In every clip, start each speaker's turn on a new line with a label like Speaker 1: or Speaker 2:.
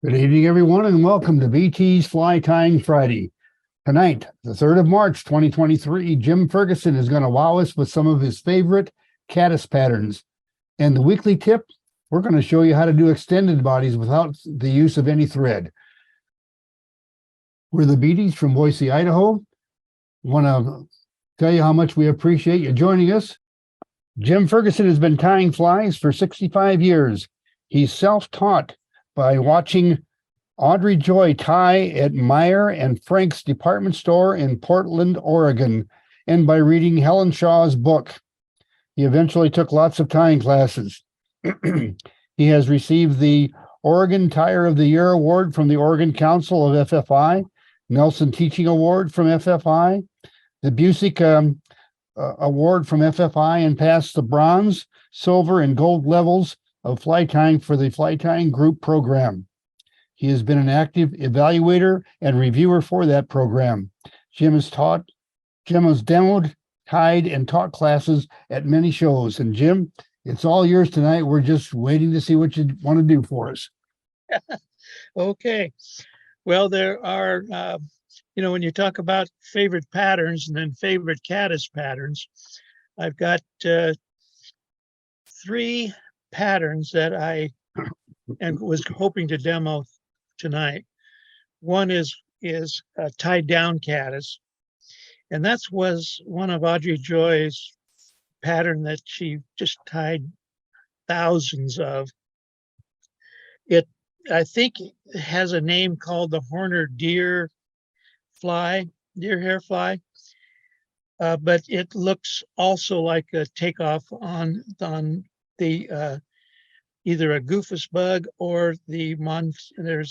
Speaker 1: Good evening, everyone, and welcome to BT's Fly Tying Friday. Tonight, the 3rd of March, 2023, Jim Ferguson is going to wow us with some of his favorite caddis patterns. And the weekly tip, we're going to show you how to do extended bodies without the use of any thread. We're the Beattys from Boise, Idaho. Want to tell you how much we appreciate you joining us. Jim Ferguson has been tying flies for 65 years. He's self-taught by watching Audrey Joy tie at Meyer and Frank's department store in Portland, Oregon, and by reading Helen Shaw's book. He eventually took lots of tying classes. He has received the Oregon Tyer of the Year Award from the Oregon Council of FFI, Nelson Teaching Award from FFI, the Busick Award from FFI, and passed the bronze, silver, and gold levels of fly tying for the Fly Tying Group program. He has been an active evaluator and reviewer for that program. Jim has demoed, tied, and taught classes at many shows. And Jim, it's all yours tonight. We're just waiting to see what you want to do for us.
Speaker 2: Okay. Well, there are, when you talk about favorite patterns and then favorite caddis patterns, I've got 3 patterns that I was hoping to demo tonight. One is tied down caddis, and that was one of Audrey Joy's pattern that she just tied thousands of. I think it has a name called the Horner deer hair fly, but it looks also like a takeoff on the either a goofus bug or the Montana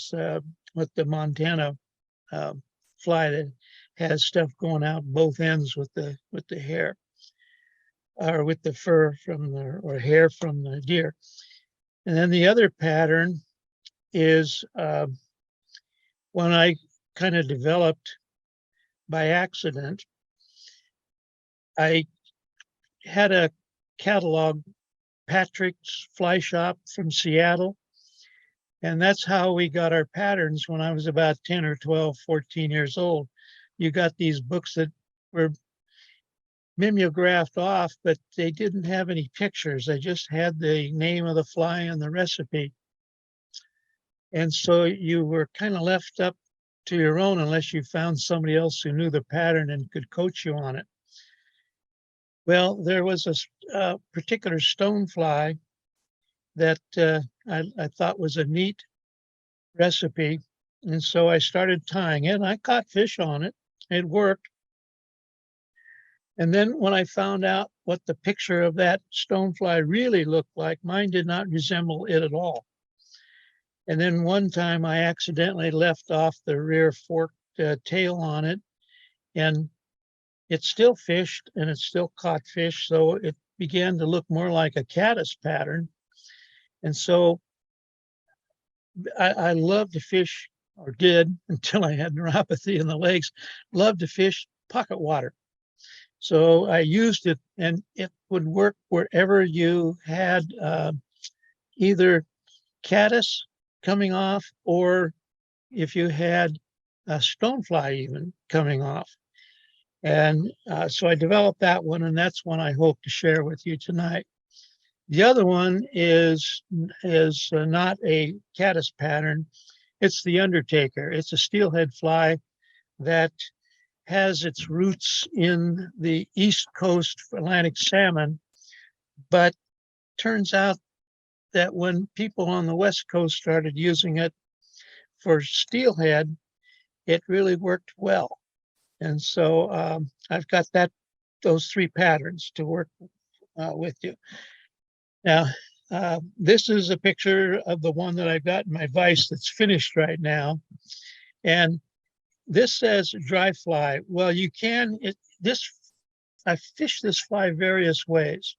Speaker 2: fly that has stuff going out both ends with the hair or with the fur or hair from the deer. And then the other pattern is one I kind of developed by accident. I had a catalog, Patrick's Fly Shop from Seattle. And that's how we got our patterns when I was about 10 or 12, 14 years old. You got these books that were mimeographed off, but they didn't have any pictures. They just had the name of the fly and the recipe. And so you were kind of left up to your own unless you found somebody else who knew the pattern and could coach you on it. Well, there was a particular stonefly that I thought was a neat recipe. And so I started tying it, and I caught fish on it. It worked. And then when I found out what the picture of that stonefly really looked like, mine did not resemble it at all. And then one time I accidentally left off the rear forked tail on it, and it still fished and it still caught fish. So it began to look more like a caddis pattern. And so I love to fish, or did until I had neuropathy in the legs, love to fish pocket water. So I used it, and it would work wherever you had either caddis coming off, or if you had a stonefly even coming off. And so I developed that one, and that's one I hope to share with you tonight. The other one is not a caddis pattern. It's the Undertaker. It's a steelhead fly that has its roots in the East Coast Atlantic salmon, but turns out that when people on the West Coast started using it for steelhead, it really worked well. And so I've got those 3 patterns to work with you. Now, this is a picture of the one that I've got in my vise that's finished right now. And this says dry fly. Well, you can, I fish this fly various ways.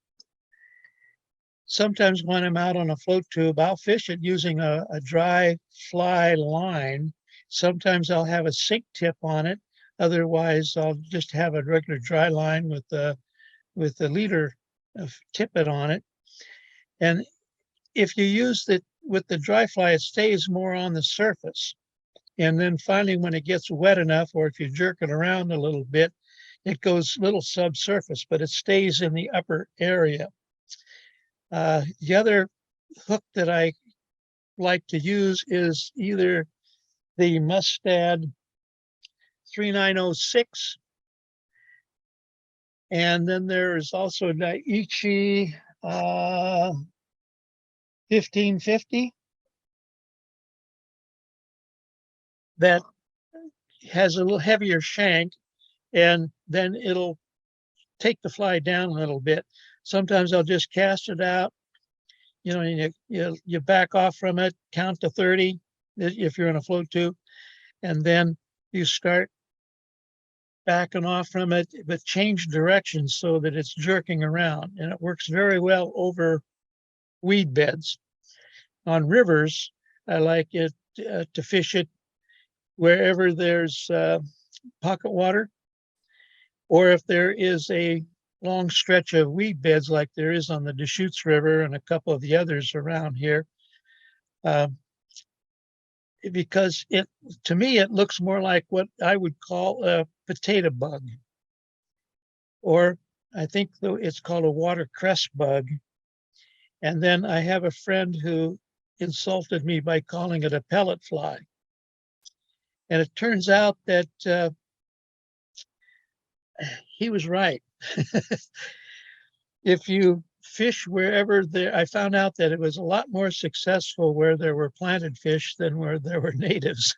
Speaker 2: Sometimes when I'm out on a float tube, I'll fish it using a dry fly line. Sometimes I'll have a sink tip on it. Otherwise, I'll just have a regular dry line with the leader tippet on it. And if you use with the dry fly, it stays more on the surface. And then finally, when it gets wet enough, or if you jerk it around a little bit, it goes a little subsurface, but it stays in the upper area. The other hook that I like to use is either the Mustad 3906, and then there's also Daiichi 1550 that has a little heavier shank, and then it'll take the fly down a little bit. Sometimes I'll just cast it out, and you back off from it, count to 30 if you're in a float tube, and then you start backing off from it, but change direction so that it's jerking around, and it works very well over weed beds. On rivers, I like it to fish it wherever there's pocket water, or if there is a long stretch of weed beds like there is on the Deschutes River and a couple of the others around here, because to me, it looks more like what I would call a potato bug, or I think it's called a watercress bug. And then I have a friend who insulted me by calling it a pellet fly. And it turns out that he was right. If you fish wherever I found out that it was a lot more successful where there were planted fish than where there were natives.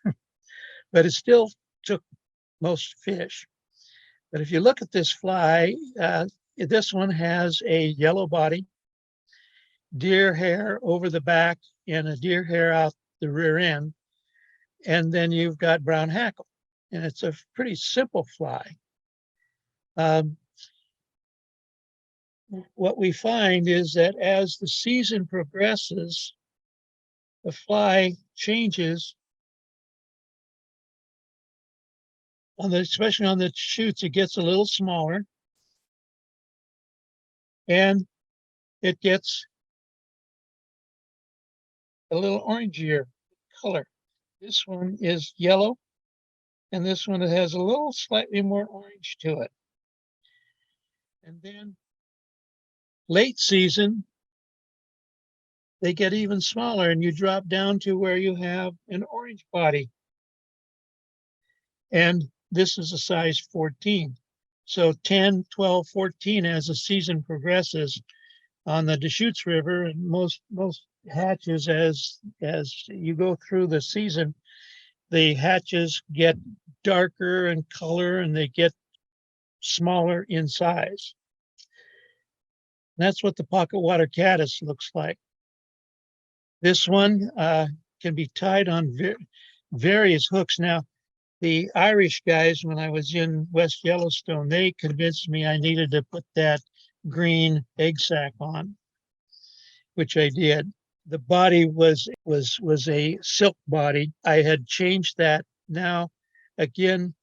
Speaker 2: But it still took most fish. But if you look at this fly, this one has a yellow body, deer hair over the back, and a deer hair out the rear end. And then you've got brown hackle, and it's a pretty simple fly. What we find is that as the season progresses, the fly changes. Especially on the shoots, it gets a little smaller, and it gets a little orangier color. This one is yellow, and this one has a little slightly more orange to it. And then late season, they get even smaller, and you drop down to where you have an orange body. And this is a size 14. So 10, 12, 14 as the season progresses on the Deschutes River, and most hatches, as you go through the season, the hatches get darker in color and they get smaller in size. That's what the pocket water caddis looks like. This one can be tied on various hooks. Now, the Irish guys, when I was in West Yellowstone, they convinced me I needed to put that green egg sac on, which I did. The body was a silk body. I had changed that. Now, again,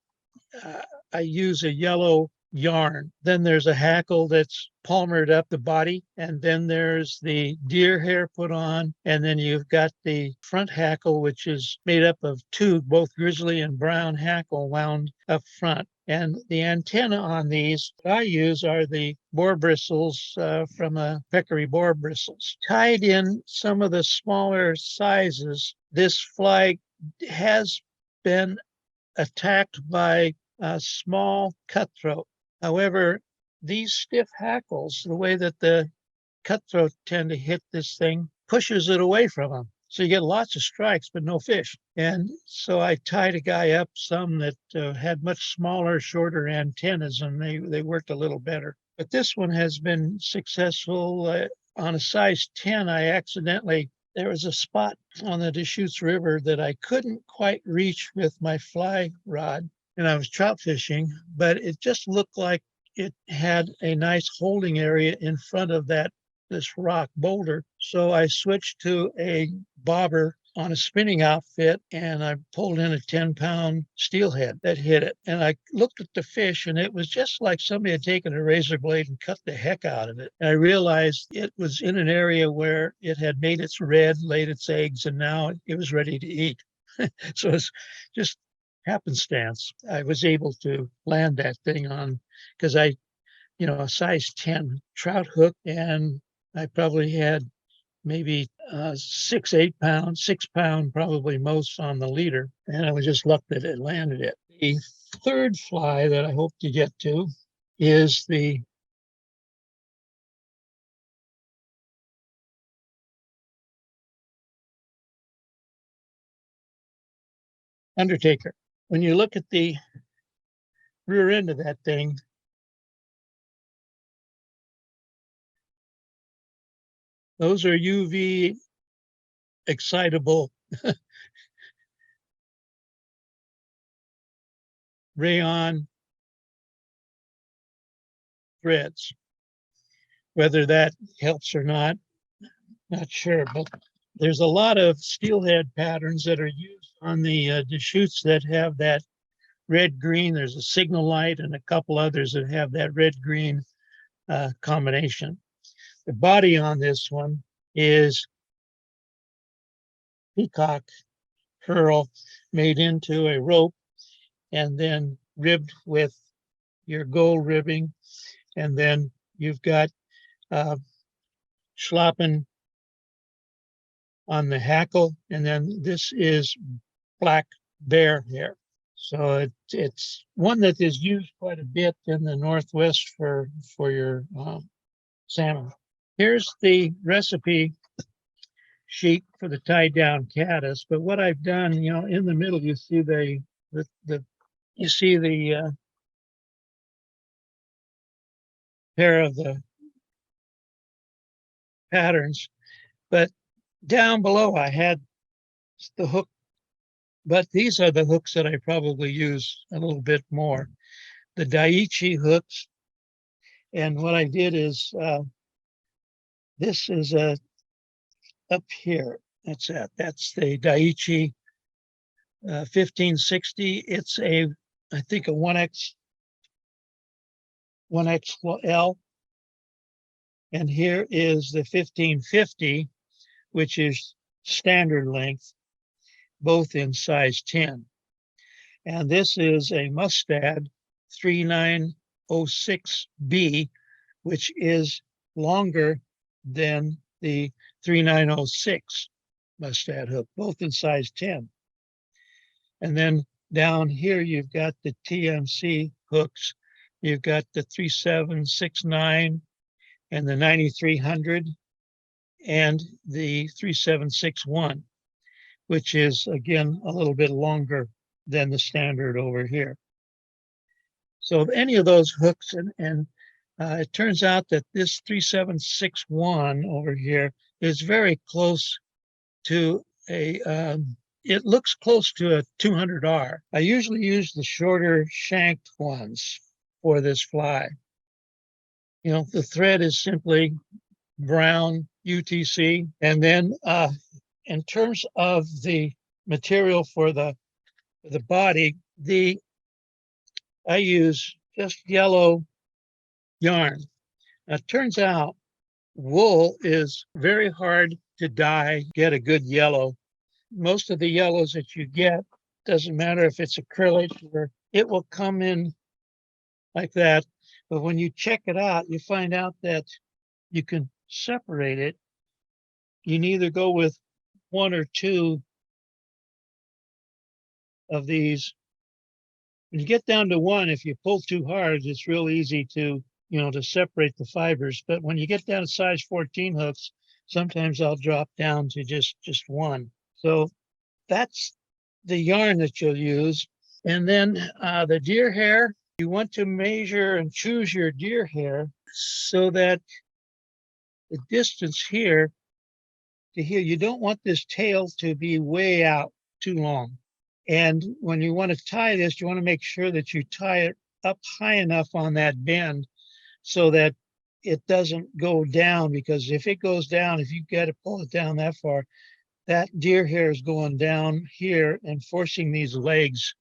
Speaker 2: I use a yellow yarn. Then there's a hackle that's palmered up the body, and then there's the deer hair put on, and then you've got the front hackle, which is made up of two, both grizzly and brown hackle wound up front. And the antenna on these that I use are the boar bristles from a peccary boar bristles. Tied in some of the smaller sizes, this fly has been attacked by a small cutthroat. However, these stiff hackles, the way that the cutthroat tend to hit this thing, pushes it away from them. So you get lots of strikes, but no fish. And so I tied a guy up, some that had much smaller, shorter antennas, and they worked a little better. But this one has been successful. On a size 10, there was a spot on the Deschutes River that I couldn't quite reach with my fly rod, and I was trout fishing, but it just looked like it had a nice holding area in front of this rock boulder. So I switched to a bobber on a spinning outfit, and I pulled in a 10-pound steelhead that hit it. And I looked at the fish, and it was just like somebody had taken a razor blade and cut the heck out of it. And I realized it was in an area where it had made its red, laid its eggs, and now it was ready to eat. So it's just happenstance. I was able to land that thing on, because a size 10 trout hook, and I probably had maybe 6 8 pounds, 6 pound, probably most on the leader. And I was just lucky that it landed it. The third fly that I hope to get to is the Undertaker. When you look at the rear end of that thing, those are UV excitable rayon threads. Whether that helps or not sure, but there's a lot of steelhead patterns that are used on the shoots that have that red green. There's a signal light and a couple others that have that red green combination. The body on this one is peacock pearl made into a rope and then ribbed with your gold ribbing. And then you've got schlappen on the hackle, and then this is black bear hair. So it's one that is used quite a bit in the Northwest for your salmon. Here's the recipe sheet for the tied down caddis. But what I've done, in the middle, you see the pair of the patterns, but down below I had the hook, but these are the hooks that I probably use a little bit more, the Daiichi hooks. And what I did is this is up here. That's the Daiichi 1560. It's I think a 1XL. And here is the 1550, which is standard length, both in size 10. And this is a Mustad 3906B, which is longer than the 3906 Mustad hook, both in size 10. And then down here, you've got the TMC hooks. You've got the 3769 and the 9300 and the 3761, which is, again, a little bit longer than the standard over here. So any of those hooks, and it turns out that this 3761 over here is very close to it looks close to a 200R. I usually use the shorter shanked ones for this fly. The thread is simply brown UTC. And then in terms of the material for the body, I use just yellow yarn. Now, it turns out wool is very hard to dye, get a good yellow. Most of the yellows that you get, doesn't matter if it's acrylic or it will come in like that. But when you check it out, you find out that you can separate it. You can either go with one or two of these. When you get down to one, if you pull too hard, it's real easy to separate the fibers. But when you get down to size 14 hooks, sometimes I'll drop down to just one. So that's the yarn that you'll use. And then the deer hair, you want to measure and choose your deer hair so that the distance here to here, you don't want this tail to be way out too long. And when you want to tie this, you want to make sure that you tie it up high enough on that bend so that it doesn't go down, because if it goes down, if you got to pull it down that far, that deer hair is going down here and forcing these legs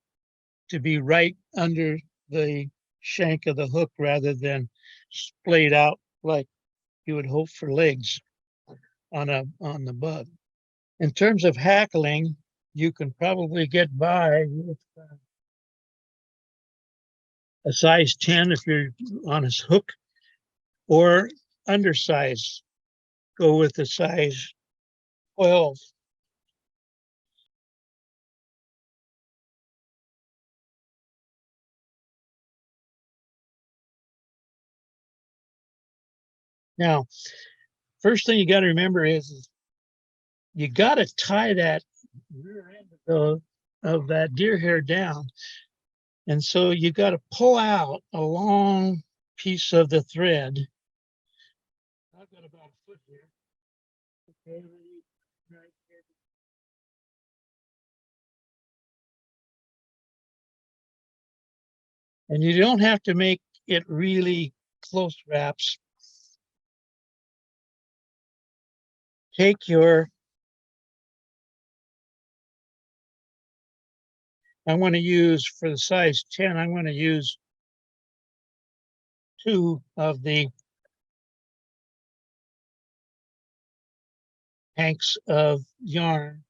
Speaker 2: to be right under the shank of the hook rather than splayed out like you would hope for legs on the bug. In terms of hackling, you can probably get by with a size 10 if you're on a hook, or undersize. Go with a size 12. Now, first thing you got to remember is you got to tie that rear end of that deer hair down. And so you got to pull out a long piece of the thread. I've got about a foot here. Okay, right here. And you don't have to make it really close wraps. Take your, I want to use for the size 10, I'm going to use 2 of the hanks of yarn.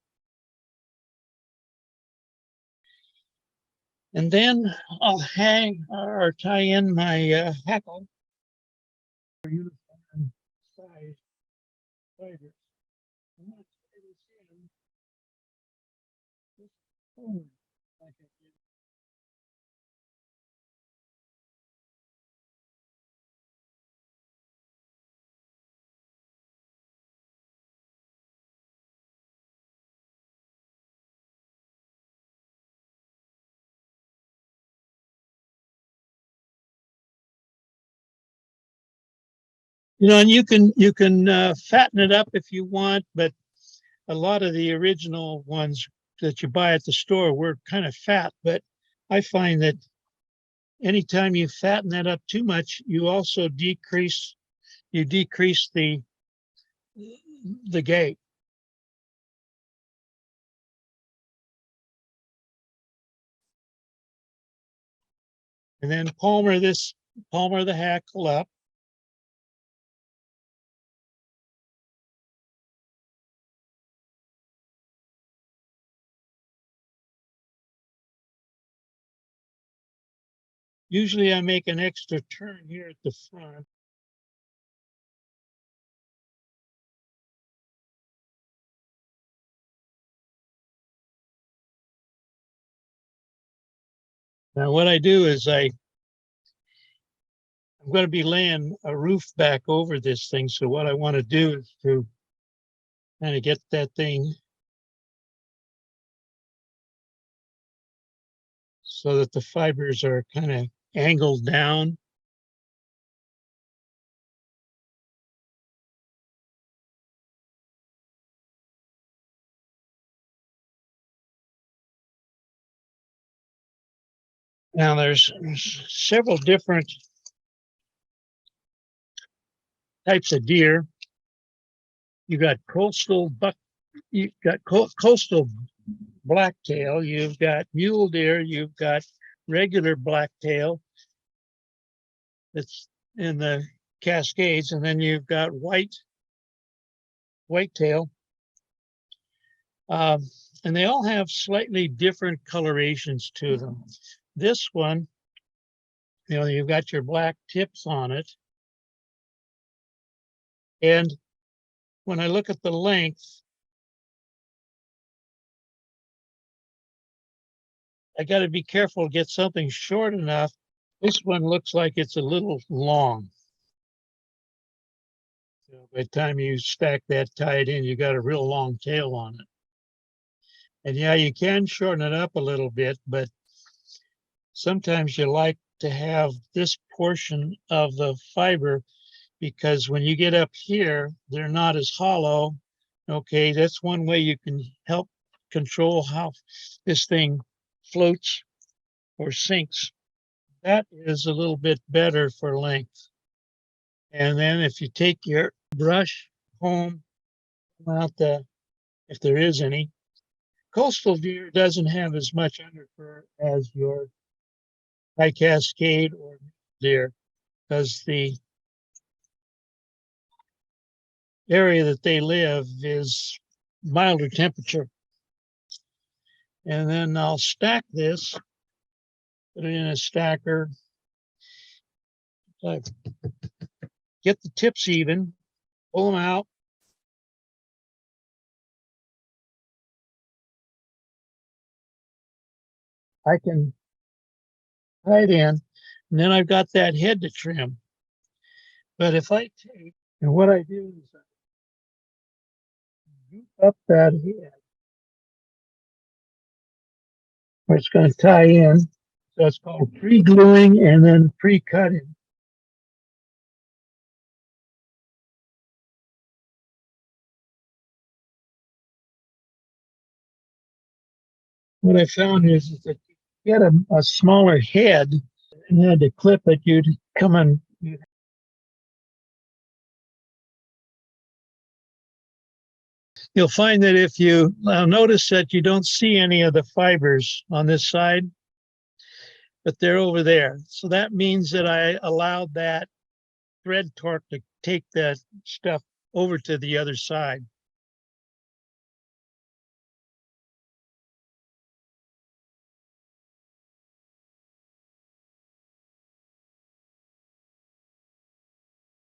Speaker 2: And then I'll hang or tie in my hackle for uniform size fibers. I'm going to tie this in just forward like I did. You know, and you can fatten it up if you want, but a lot of the original ones that you buy at the store were kind of fat. But I find that anytime you fatten that up too much, you also decrease the gait. And then palmer the hackle up. Usually I make an extra turn here at the front. Now what I do is I'm going to be laying a roof back over this thing. So what I want to do is to kind of get that thing so that the fibers are kind of angled down. Now there's several different types of deer. You got coastal blacktail, you've got mule deer, you've got regular blacktail that's in the Cascades, and then you've got whitetail. And they all have slightly different colorations to them. This one, you know, you've got your black tips on it. And when I look at the length, I got to be careful to get something short enough. This one looks like it's a little long. So by the time you stack that tied in, you got a real long tail on it. And yeah, you can shorten it up a little bit, but sometimes you like to have this portion of the fiber because when you get up here, they're not as hollow. Okay, that's one way you can help control how this thing floats or sinks. That is a little bit better for length. And then if you take your brush home out the if there is any. Coastal deer doesn't have as much underfur as your high Cascade or deer, because the area that they live is milder temperature. And then I'll stack this, put it in a stacker, get the tips even, pull them out. I can tie it in, and then I've got that head to trim. But if I take, and what I do is I loop up that head, where it's going to tie in. So it's called pre-gluing and then pre-cutting. What I found is that you get a smaller head and you had to clip it, you'd come and you'll find that if you notice that you don't see any of the fibers on this side, but they're over there. So that means that I allowed that thread torque to take that stuff over to the other side.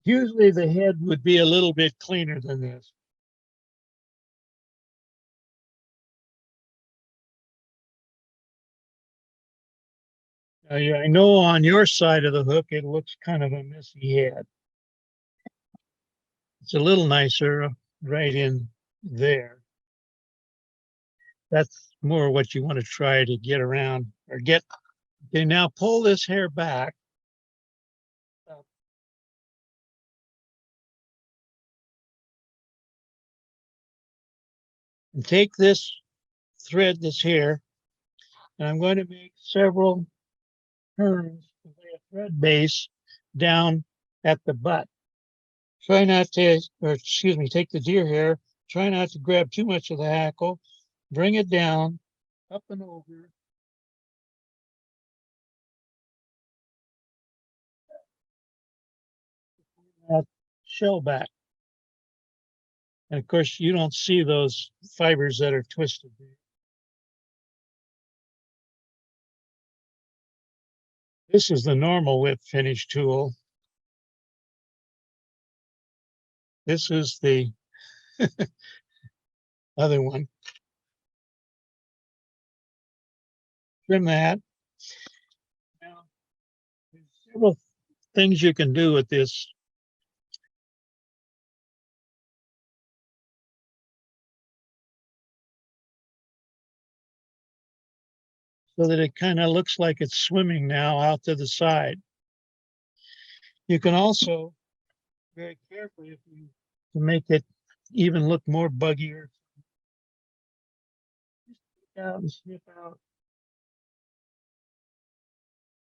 Speaker 2: Usually the head would be a little bit cleaner than this. I know on your side of the hook, it looks kind of a messy head. It's a little nicer right in there. That's more what you want to try to get around or get. Okay, now pull this hair back. And take this thread that's here, and I'm going to make several turns to lay a thread base down at the butt. Try not to, or excuse me, take the deer hair, try not to grab too much of the hackle, bring it down, up and over. That shell back. And of course, you don't see those fibers that are twisted. This is the normal whip finish tool. This is the other one. Trim that. Now, there's several things you can do with this. So that it kind of looks like it's swimming now out to the side. You can also, very carefully, if you to make it even look more buggier, just take out and snip out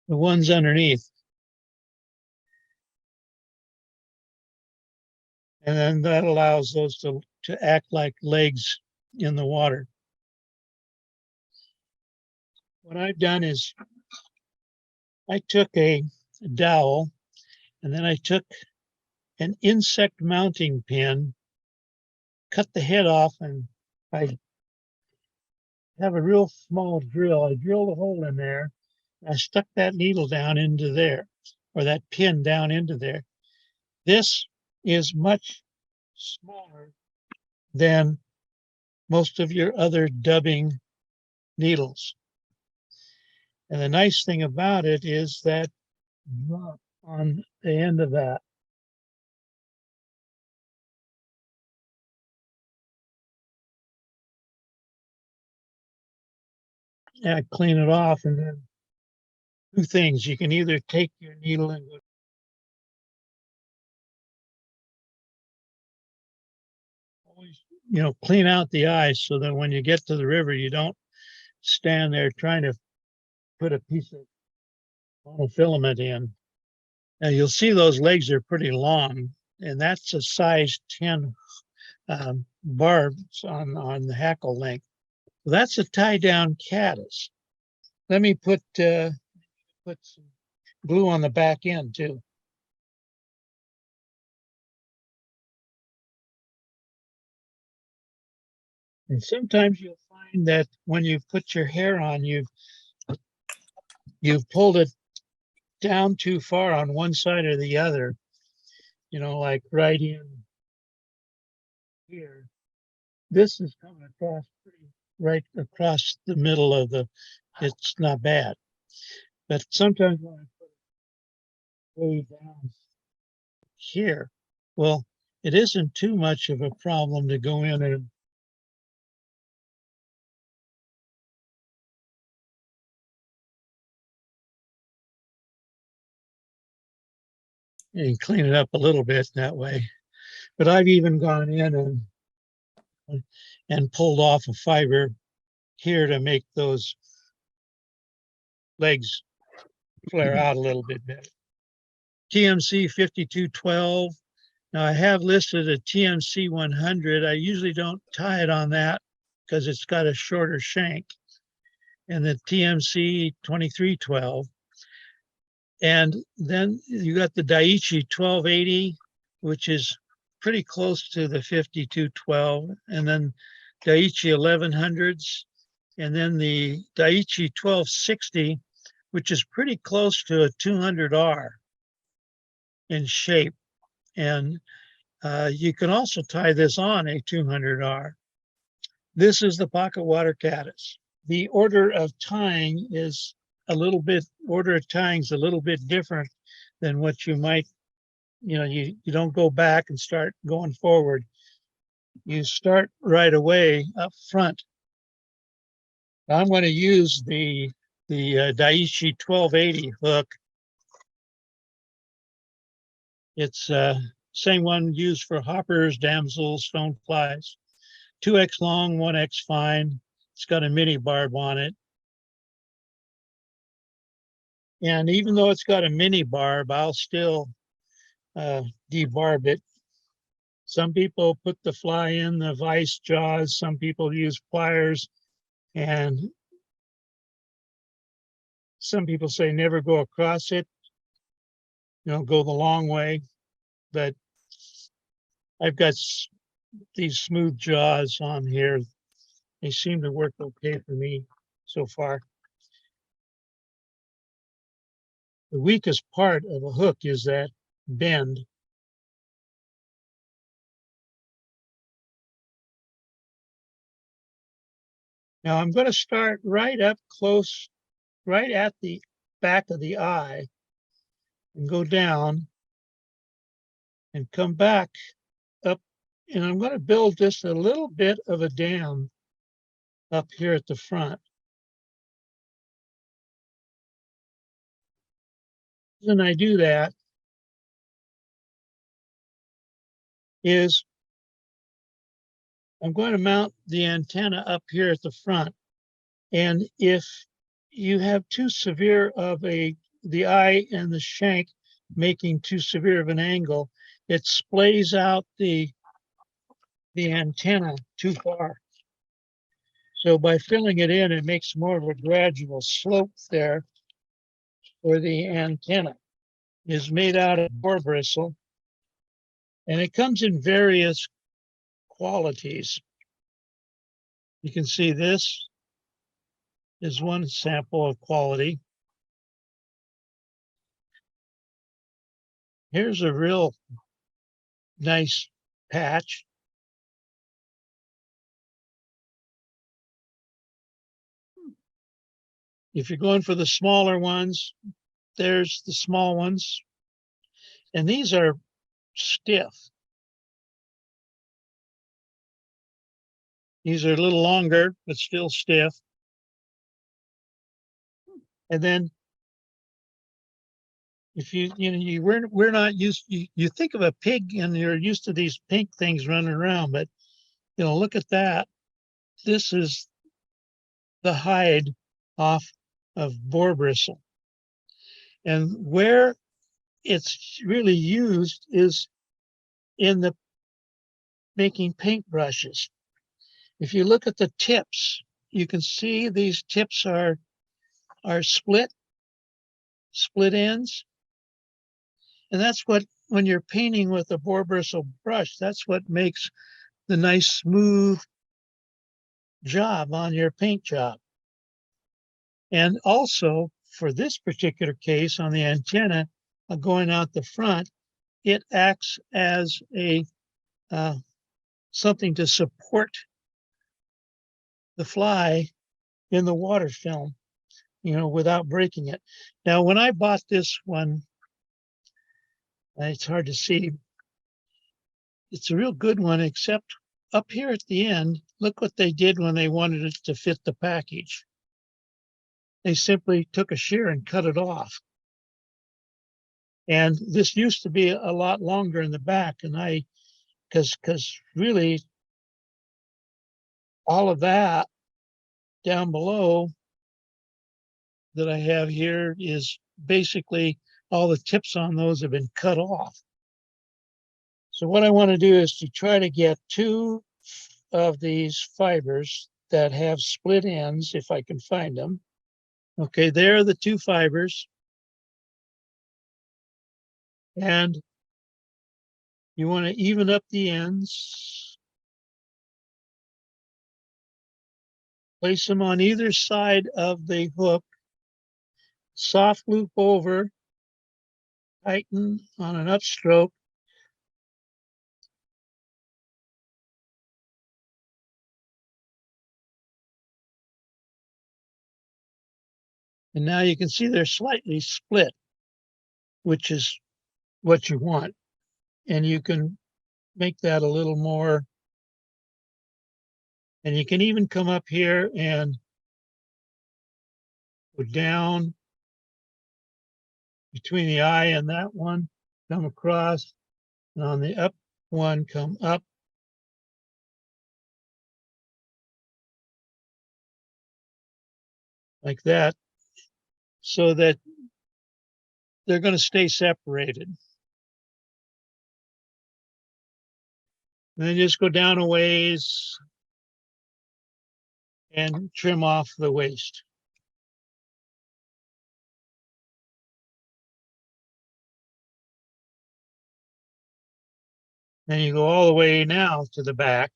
Speaker 2: the ones underneath. And then that allows those to act like legs in the water. What I've done is I took a dowel and then I took an insect mounting pin, cut the head off, and I have a real small drill. I drilled a hole in there. I stuck that needle down into there, or that pin down into there. This is much smaller than most of your other dubbing needles. And the nice thing about it is that drop on the end of that. Yeah, clean it off, and then two things. You can either take your needle and go always, clean out the ice so that when you get to the river, you don't stand there trying to put a piece of monofilament in. Now you'll see those legs are pretty long, and that's a size 10 barbs on the hackle length. That's a tie down caddis. Let me put some glue on the back end too. And sometimes you'll find that when you put your hair on, you've pulled it down too far on one side or the other, like right in here. This is coming across right across the middle of it's not bad. But sometimes when I put it way down here, well, it isn't too much of a problem to go in and clean it up a little bit that way. But I've even gone in and pulled off a fiber here to make those legs flare out a little bit better. TMC 5212. Now I have listed a TMC 100. I usually don't tie it on that because it's got a shorter shank. And the TMC 2312. And then you got the Daiichi 1280, which is pretty close to the 5212. And then Daiichi 1100s. And then the Daiichi 1260, which is pretty close to a 200R in shape. And you can also tie this on a 200R. This is the pocket water caddis. The order of tying is a little bit different than what you might, you don't go back and start going forward. You start right away up front. I'm going to use the Daiichi 1280 hook. It's same one used for hoppers, damsels, stoneflies. 2X long, 1X fine. It's got a mini barb on it. And even though it's got a mini barb, I'll still debarb it. Some people put the fly in the vice jaws. Some people use pliers. And some people say never go across it. Go the long way. But I've got these smooth jaws on here. They seem to work okay for me so far. The weakest part of a hook is that bend. Now I'm going to start right up close, right at the back of the eye, and go down and come back up. And I'm going to build just a little bit of a dam up here at the front. When I do that is I'm going to mount the antenna up here at the front. And if you have too severe of the eye and the shank making too severe of an angle, it splays out the antenna too far. So by filling it in, it makes more of a gradual slope there where the antenna is made out of boar bristle. And it comes in various qualities. You can see this is one sample of quality. Here's a real nice patch. If you're going for the smaller ones, there's the small ones. And these are stiff. These are a little longer, but still stiff. And then if we're not used, you think of a pig and you're used to these pink things running around, but look at that. This is the hide off of boar bristle. And where it's really used is in the making paintbrushes. If you look at the tips, you can see these tips are split ends. And that's what, when you're painting with a boar bristle brush, that's what makes the nice smooth job on your paint job. And also for this particular case on the antenna going out the front, it acts as a something to support the fly in the water film, without breaking it. Now, when I bought this one, it's hard to see. It's a real good one, except up here at the end, look what they did when they wanted it to fit the package. They simply took a shear and cut it off. And this used to be a lot longer in the back, and because really all of that down below that I have here is basically all the tips on those have been cut off. So what I want to do is to try to get two of these fibers that have split ends, if I can find them. Okay, there are the two fibers. And you want to even up the ends. Place them on either side of the hook. Soft loop over. Tighten on an upstroke. And now you can see they're slightly split, which is what you want. And you can make that a little more. And you can even come up here and go down between the eye and that one, come across, and on the up one, come up. Like that, so that they're going to stay separated. And then just go down a ways and trim off the waste. Then you go all the way now to the back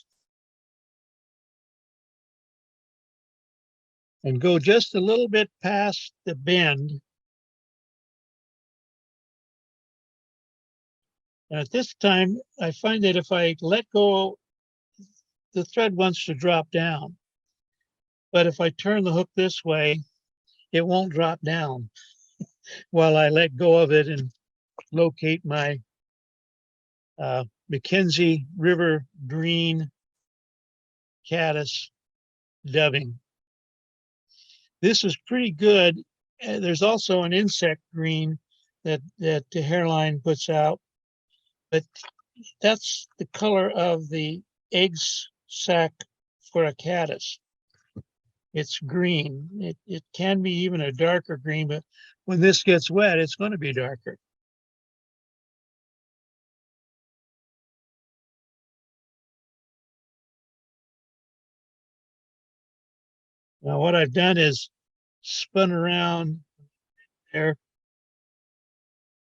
Speaker 2: and go just a little bit past the bend. And at this time, I find that if I let go, the thread wants to drop down. But if I turn the hook this way, it won't drop down while I let go of it and locate my Mackenzie River Green Caddis dubbing. This is pretty good. There's also an insect green that the Hairline puts out, but that's the color of the eggs sac for a caddis. It's green. It can be even a darker green, but when this gets wet, it's going to be darker. Now what I've done is spun around there.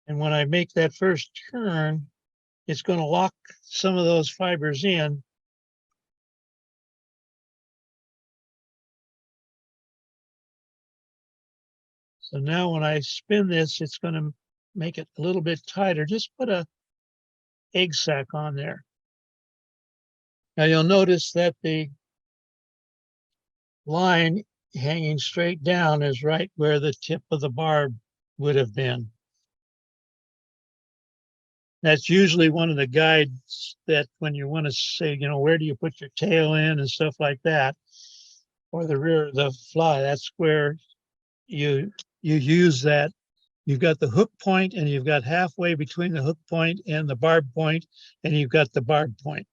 Speaker 2: And when I make that first turn, it's going to lock some of those fibers in. So now when I spin this, it's going to make it a little bit tighter. Just put a egg sac on there. Now you'll notice that the line hanging straight down is right where the tip of the barb would have been. That's usually one of the guides that when you want to say, where do you put your tail in and stuff like that, or the rear of the fly, that's where you use that. You've got the hook point and you've got halfway between the hook point and the barb point, and you've got the barb point.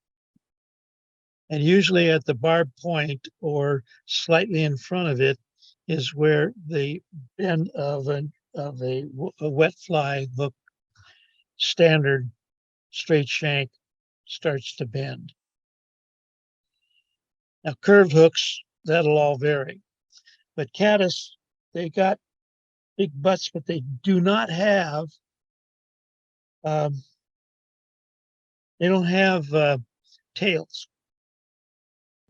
Speaker 2: And usually at the barb point or slightly in front of it is where the bend of a wet fly hook standard straight shank starts to bend. Now, curved hooks, that'll all vary. But Caddis, they got big butts, but they do not have, they don't have tails.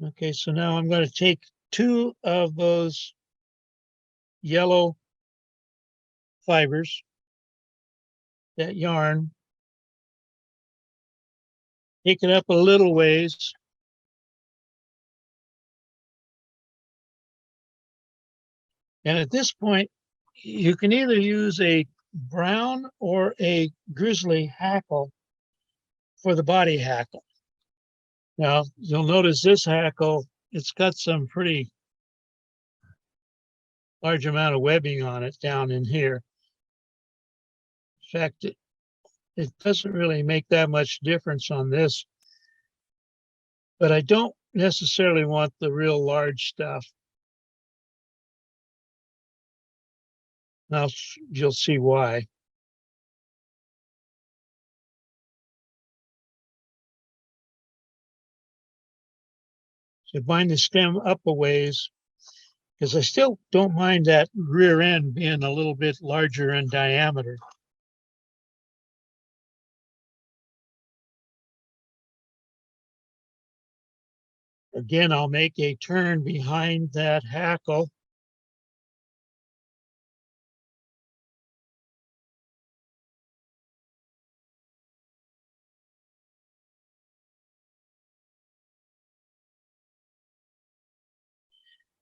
Speaker 2: Okay, so now I'm going to take 2 of those yellow fibers, that yarn, take it up a little ways, and at this point, you can either use a brown or a grizzly hackle for the body hackle. Now, you'll notice this hackle, it's got some pretty large amount of webbing on it down in here. In fact, it doesn't really make that much difference on this, but I don't necessarily want the real large stuff. Now you'll see why. So bind the stem up a ways, because I still don't mind that rear end being a little bit larger in diameter. Again, I'll make a turn behind that hackle.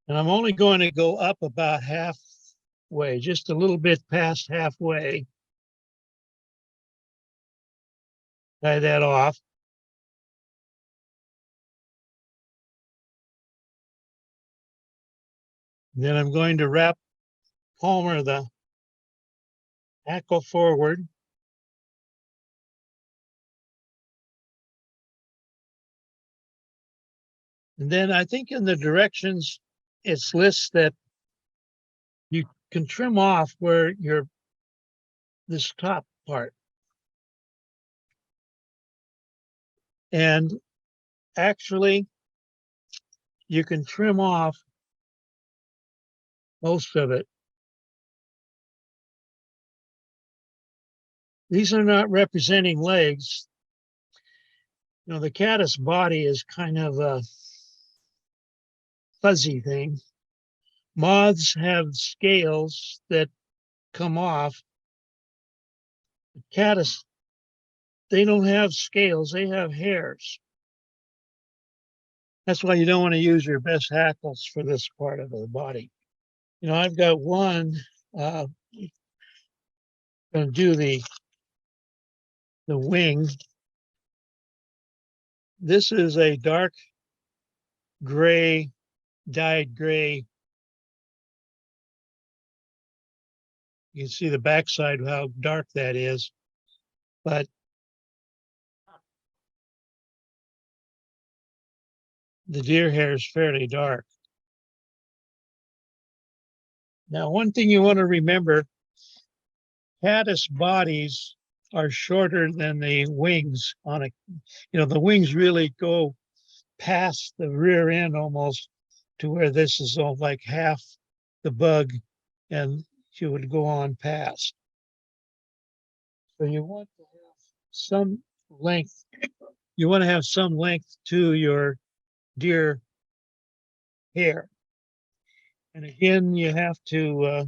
Speaker 2: And I'm only going to go up about halfway, just a little bit past halfway. Tie that off. Then I'm going to wrap palmer the hackle forward. And then I think in the directions, it's lists that you can trim off where this top part. And actually, you can trim off most of it. These are not representing legs. You know, the caddis body is kind of a fuzzy thing. Moths have scales that come off. The caddis, they don't have scales, they have hairs. That's why you don't want to use your best hackles for this part of the body. You know, I've got one, going to do the wing. This is a dark gray, dyed gray. You can see the backside of how dark that is, but the deer hair is fairly dark. Now, one thing you want to remember, caddis bodies are shorter than the wings on a, you know, the wings really go past the rear end almost to where this is all like half the bug and you would go on past. So you want to have some length. You want to have some length to your deer hair. And again, you have to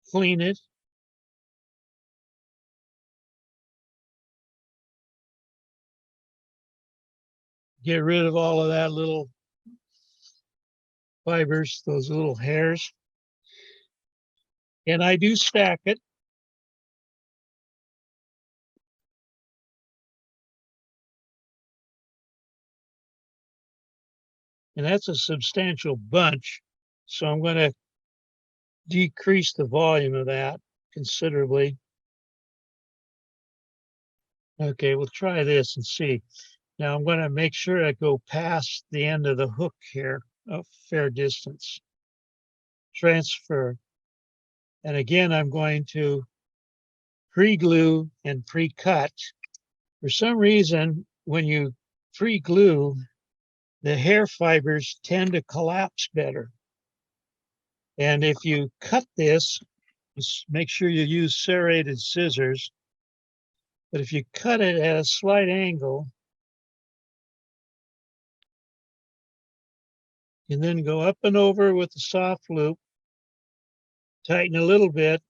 Speaker 2: clean it. Get rid of all of that little fibers, those little hairs. And I do stack it. And that's a substantial bunch. So I'm going to decrease the volume of that considerably. Okay, we'll try this and see. Now I'm going to make sure I go past the end of the hook here, a fair distance. Transfer. And again, I'm going to pre-glue and pre-cut. For some reason, when you pre-glue, the hair fibers tend to collapse better. And if you cut this, just make sure you use serrated scissors. But if you cut it at a slight angle, and then go up and over with the soft loop, tighten a little bit,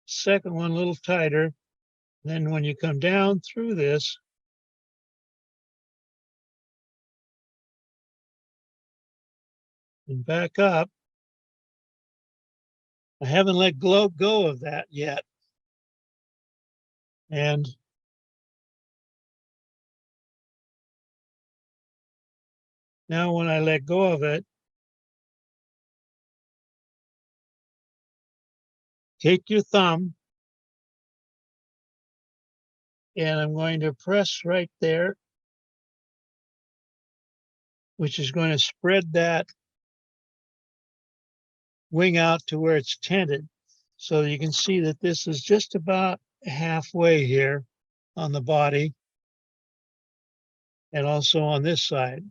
Speaker 2: second one a little tighter. Then when you come down through this, and back up, I haven't let go of that yet. And now when I let go of it, take your thumb, and I'm going to press right there, which is going to spread that wing out to where it's tented. So you can see that this is just about halfway here on the body and also on this side.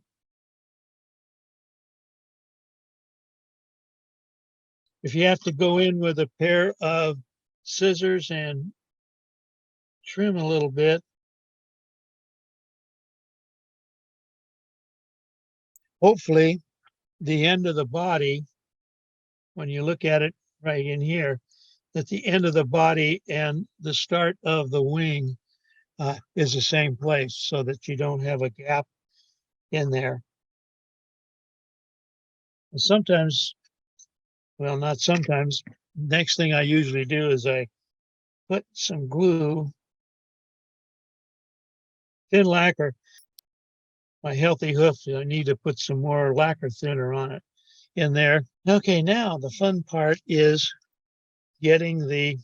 Speaker 2: If you have to go in with a pair of scissors and trim a little bit, hopefully the end of the body, when you look at it right in here, that the end of the body and the start of the wing is the same place so that you don't have a gap in there. And sometimes, well, not sometimes, next thing I usually do is I put some glue, thin lacquer. My healthy hoof, I need to put some more lacquer thinner on it in there. Okay, now the fun part is getting the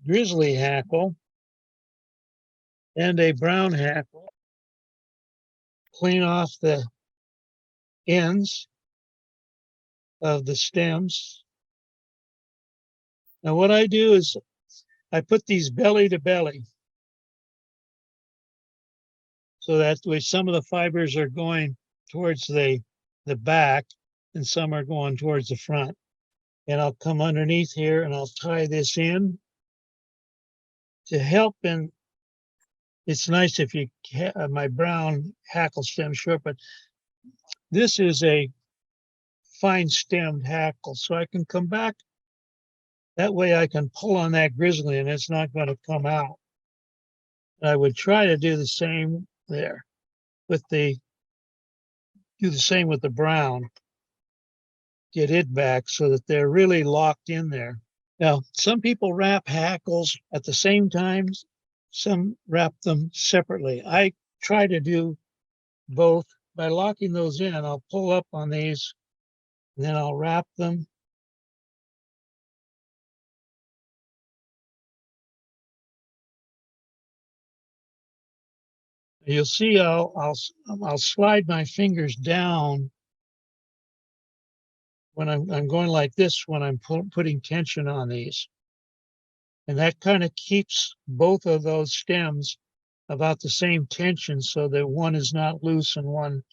Speaker 2: grizzly hackle and a brown hackle, clean off the ends of the stems. Now what I do is I put these belly to belly, so that way some of the fibers are going towards the back and some are going towards the front. And I'll come underneath here and I'll tie this in to help. And it's nice if you have my brown hackle stem short, but this is a fine stemmed hackle, so I can come back. That way I can pull on that grizzly and it's not going to come out. I would try to do the same there with do the same with the brown. Get it back so that they're really locked in there. Now, some people wrap hackles at the same time. Some wrap them separately. I try to do both. By locking those in, I'll pull up on these and then I'll wrap them. You'll see I'll slide my fingers down when I'm going like this when I'm putting tension on these. And that kind of keeps both of those stems about the same tension so that one is not loose and one.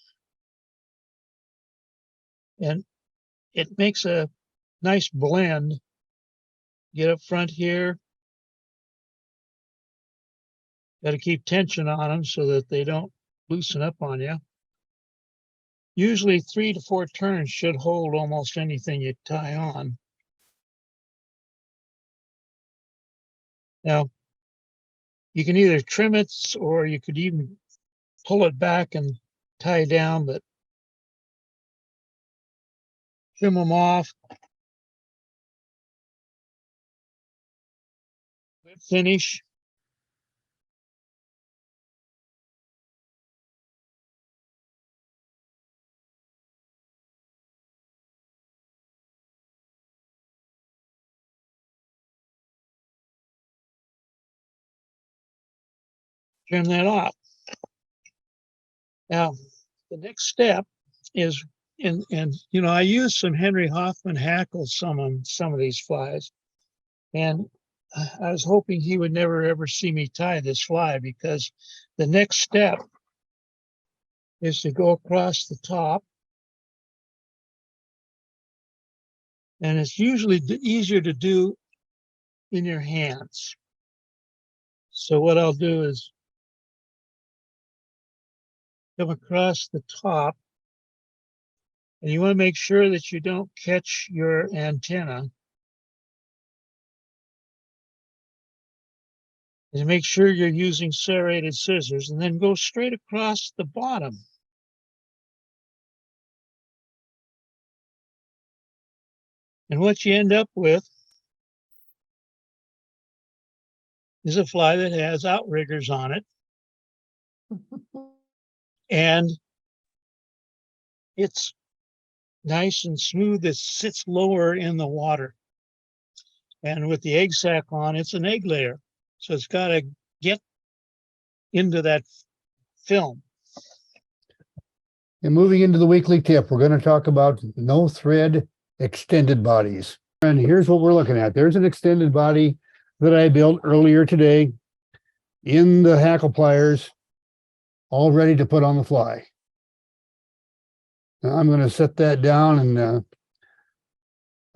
Speaker 2: And it makes a nice blend. Get up front here. Got to keep tension on them so that they don't loosen up on you. Usually 3 to 4 turns should hold almost anything you tie on. Now, you can either trim it or you could even pull it back and tie down, but trim them off. Finish. Trim that off. Now, the next step is, and you know, I use some Henry Hoffman hackles on some of these flies, and I was hoping he would never ever see me tie this fly, because the next step is to go across the top. And it's usually easier to do in your hands. So what I'll do is come across the top, and you want to make sure that you don't catch your antenna. And make sure you're using serrated scissors, and then go straight across the bottom. And what you end up with is a fly that has outriggers on it. And it's nice and smooth. It sits lower in the water. And with the egg sac on, it's an egg layer. So it's got to get into that film.
Speaker 1: And moving into the weekly tip, we're going to talk about no thread extended bodies. And here's what we're looking at. There's an extended body that I built earlier today in the hackle pliers, all ready to put on the fly. Now I'm going to set that down, and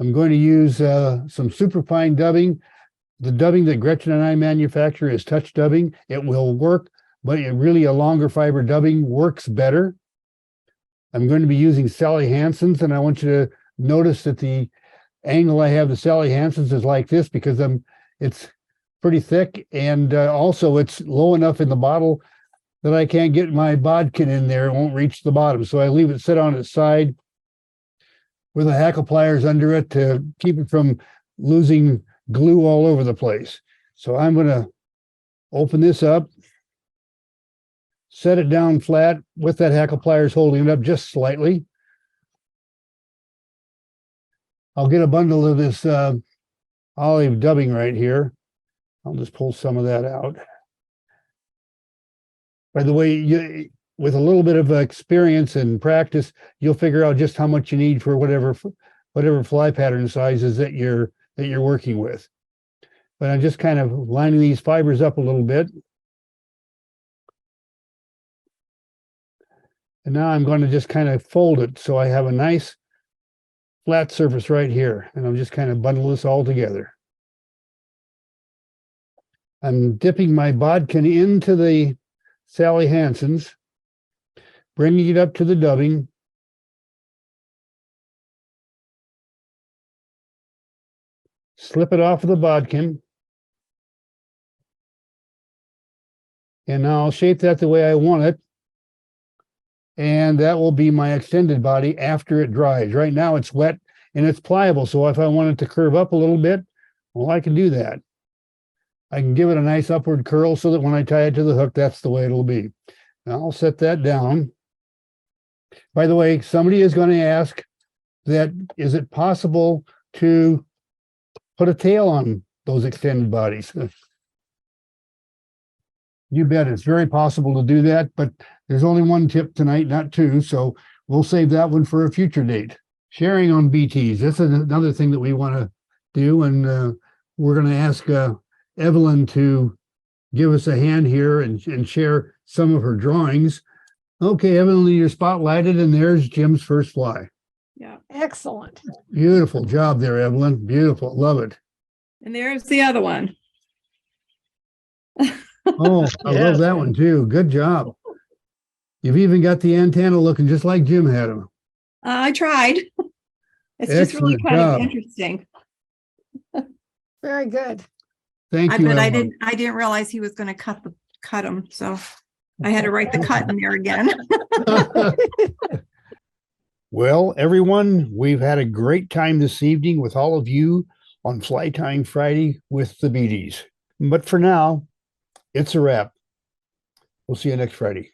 Speaker 1: I'm going to use some superfine dubbing. The dubbing that Gretchen and I manufacture is touch dubbing. It will work, but really a longer fiber dubbing works better. I'm going to be using Sally Hansen's, and I want you to notice that the angle I have the Sally Hansen's is like this because it's pretty thick, and also it's low enough in the bottle that I can't get my bodkin in there. It won't reach the bottom. So I leave it sit on its side with the hackle pliers under it to keep it from losing glue all over the place. So I'm going to open this up, set it down flat with that hackle pliers holding it up just slightly. I'll get a bundle of this olive dubbing right here. I'll just pull some of that out. By the way, with a little bit of experience and practice, you'll figure out just how much you need for whatever fly pattern sizes that you're working with. But I'm just kind of lining these fibers up a little bit. And now I'm going to just kind of fold it so I have a nice flat surface right here. And I'm just kind of bundle this all together. I'm dipping my bodkin into the Sally Hansen's, bringing it up to the dubbing. Slip it off of the bodkin. And now I'll shape that the way I want it. And that will be my extended body after it dries. Right now it's wet and it's pliable. So if I want it to curve up a little bit, well, I can do that. I can give it a nice upward curl so that when I tie it to the hook, that's the way it'll be. Now I'll set that down. By the way, somebody is going to ask that, is it possible to put a tail on those extended bodies? You bet, it's very possible to do that, but there's only one tip tonight, not two, so we'll save that one for a future date. Sharing on BTs, that's another thing that we want to do, and we're going to ask Evelyn to give us a hand here and share some of her drawings. Okay, Evelyn, you're spotlighted, and there's Jim's first fly.
Speaker 3: Yeah, excellent.
Speaker 1: Beautiful job there, Evelyn. Beautiful, love it.
Speaker 3: And there's the other one.
Speaker 1: Oh, I love that one too. Good job. You've even got the antenna looking just like Jim had them.
Speaker 3: I tried. It's just really
Speaker 1: Excellent
Speaker 3: kind
Speaker 1: job.
Speaker 3: of interesting.
Speaker 4: Very good.
Speaker 1: Thank you,
Speaker 3: But
Speaker 1: Evelyn.
Speaker 3: I didn't realize he was going to cut them, so I had to write the cut in there again.
Speaker 1: Well, everyone, we've had a great time this evening with all of you on Fly Tying Friday with the Beatties. But for now, it's a wrap. We'll see you next Friday.